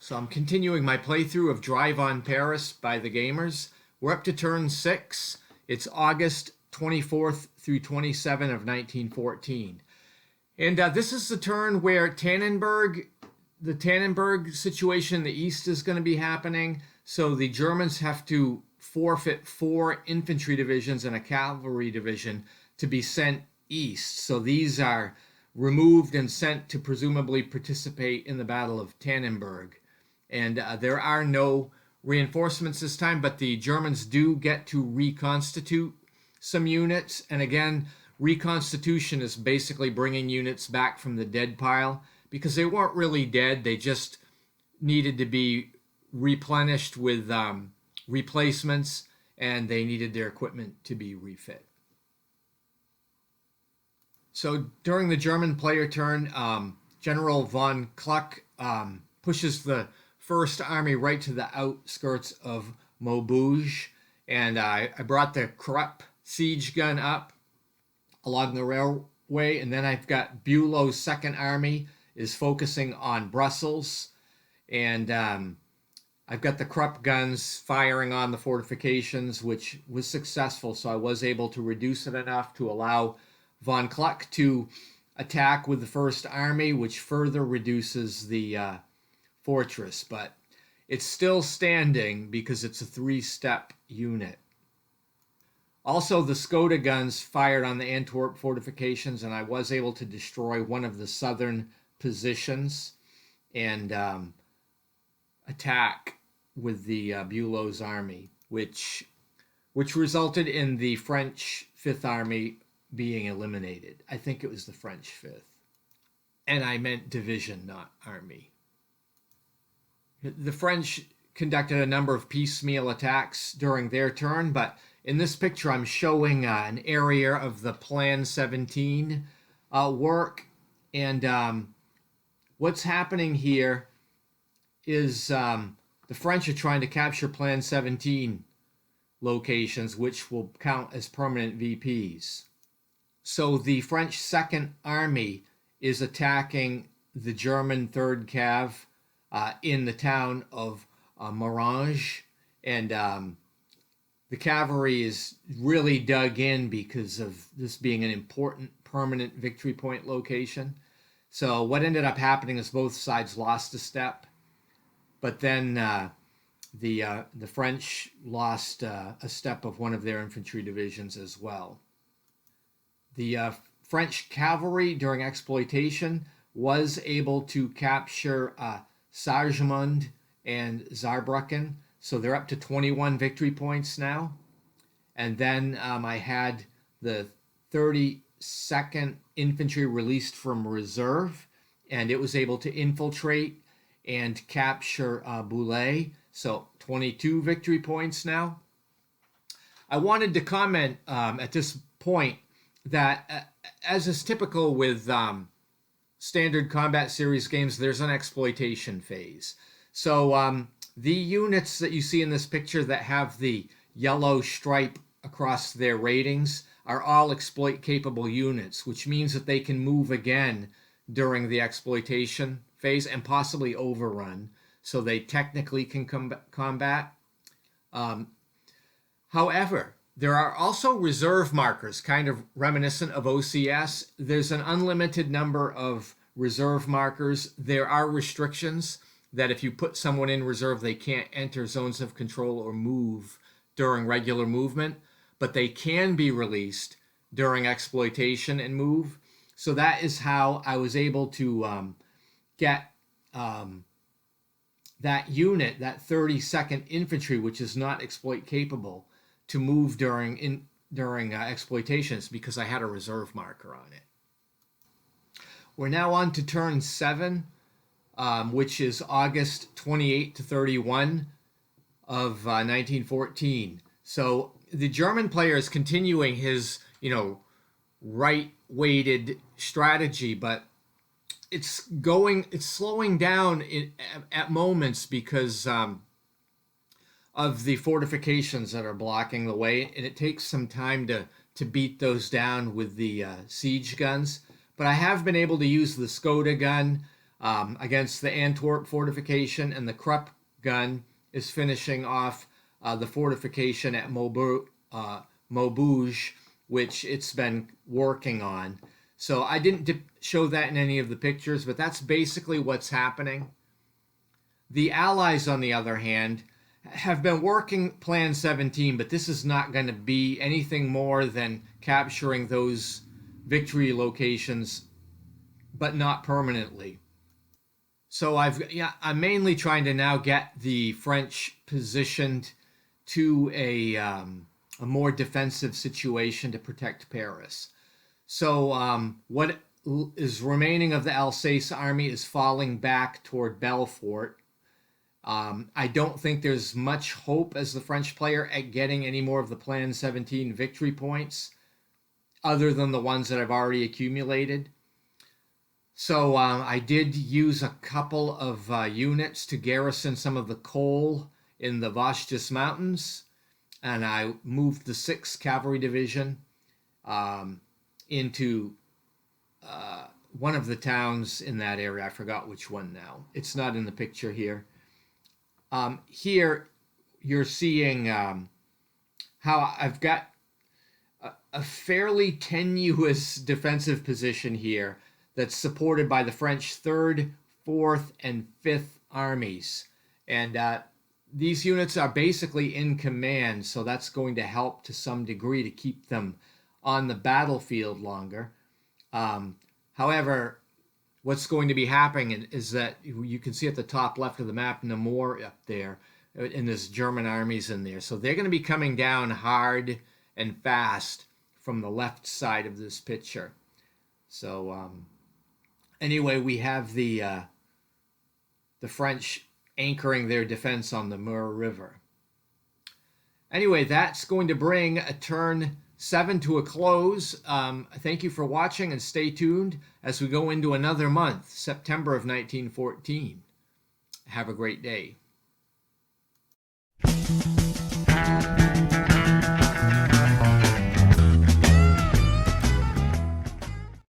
So I'm continuing my playthrough of Drive on Paris by the Gamers. We're up to turn 6. It's August 24th through 27 of 1914. And this is the turn where the Tannenberg situation in the east is going to be happening. So the Germans have to forfeit 4 infantry divisions and a cavalry division to be sent east. So these are removed and sent to presumably participate in the Battle of Tannenberg. And there are no reinforcements this time, but the Germans do get to reconstitute some units. And again, reconstitution is basically bringing units back from the dead pile because they weren't really dead. They just needed to be replenished with replacements, and they needed their equipment to be refit. So during the German player turn, General von Kluck pushes the First Army right to the outskirts of Maubeuge, and I brought the Krupp siege gun up along the railway, and then I've got Bülow's Second Army is focusing on Brussels, and I've got the Krupp guns firing on the fortifications, which was successful, so I was able to reduce it enough to allow von Kluck to attack with the First Army, which further reduces the fortress, but it's still standing because it's a 3-step unit. Also, the Skoda guns fired on the Antwerp fortifications, and I was able to destroy one of the southern positions and attack with the Bülow's army, which resulted in the French Fifth Army being eliminated. I think it was the French Fifth, and I meant division, not army. The French conducted a number of piecemeal attacks during their turn, but in this picture I'm showing an area of the Plan 17 work, and what's happening here is the French are trying to capture Plan 17 locations, which will count as permanent VPs. So the French Second Army is attacking the German 3rd Cav in the town of Marange, and the cavalry is really dug in because of this being an important permanent victory point location. So what ended up happening is both sides lost a step, but then the French lost a step of one of their infantry divisions as well. The French cavalry during exploitation was able to capture Saargemund and Saarbrücken, so they're up to 21 victory points now. And then I had the 32nd Infantry released from reserve, and it was able to infiltrate and capture Boulay, so 22 victory points now. I wanted to comment at this point that, as is typical with standard combat series games, there's an exploitation phase. So the units that you see in this picture that have the yellow stripe across their ratings are all exploit capable units, which means that they can move again during the exploitation phase and possibly overrun, so they technically can combat. However, there are also reserve markers, kind of reminiscent of OCS. There's an unlimited number of reserve markers. There are restrictions that if you put someone in reserve, they can't enter zones of control or move during regular movement, but they can be released during exploitation and move. So that is how I was able to get that unit, that 32nd Infantry, which is not exploit capable, to move during exploitations because I had a reserve marker on it. We're now on to turn 7, which is August 28 to 31 of 1914. So the German player is continuing his, right-weighted strategy, but it's slowing down at moments because of the fortifications that are blocking the way, and it takes some time to beat those down with the siege guns. But I have been able to use the Skoda gun against the Antwerp fortification, and the Krupp gun is finishing off the fortification at Maubeuge, which it's been working on. So I didn't show that in any of the pictures, but that's basically what's happening. The Allies, on the other hand, have been working Plan 17, but this is not going to be anything more than capturing those victory locations, but not permanently. So I'm mainly trying to now get the French positioned to a more defensive situation to protect Paris. So what is remaining of the Alsace army is falling back toward Belfort. I don't think there's much hope as the French player at getting any more of the Plan 17 victory points other than the ones that I've already accumulated. So I did use a couple of units to garrison some of the coal in the Vosges Mountains, and I moved the 6th Cavalry Division into one of the towns in that area. I forgot which one now. It's not in the picture here. Here you're seeing how I've got a fairly tenuous defensive position here that's supported by the French 3rd, 4th, and 5th armies. And these units are basically in command, so that's going to help to some degree to keep them on the battlefield longer. However, what's going to be happening is that you can see at the top left of the map Namur up there, and there's German armies in there. So they're going to be coming down hard and fast from the left side of this picture. So anyway, we have the French anchoring their defense on the Mur River. Anyway, that's going to bring a turn 7 to a close. Thank you for watching, and stay tuned as we go into another month, September of 1914. Have a great day.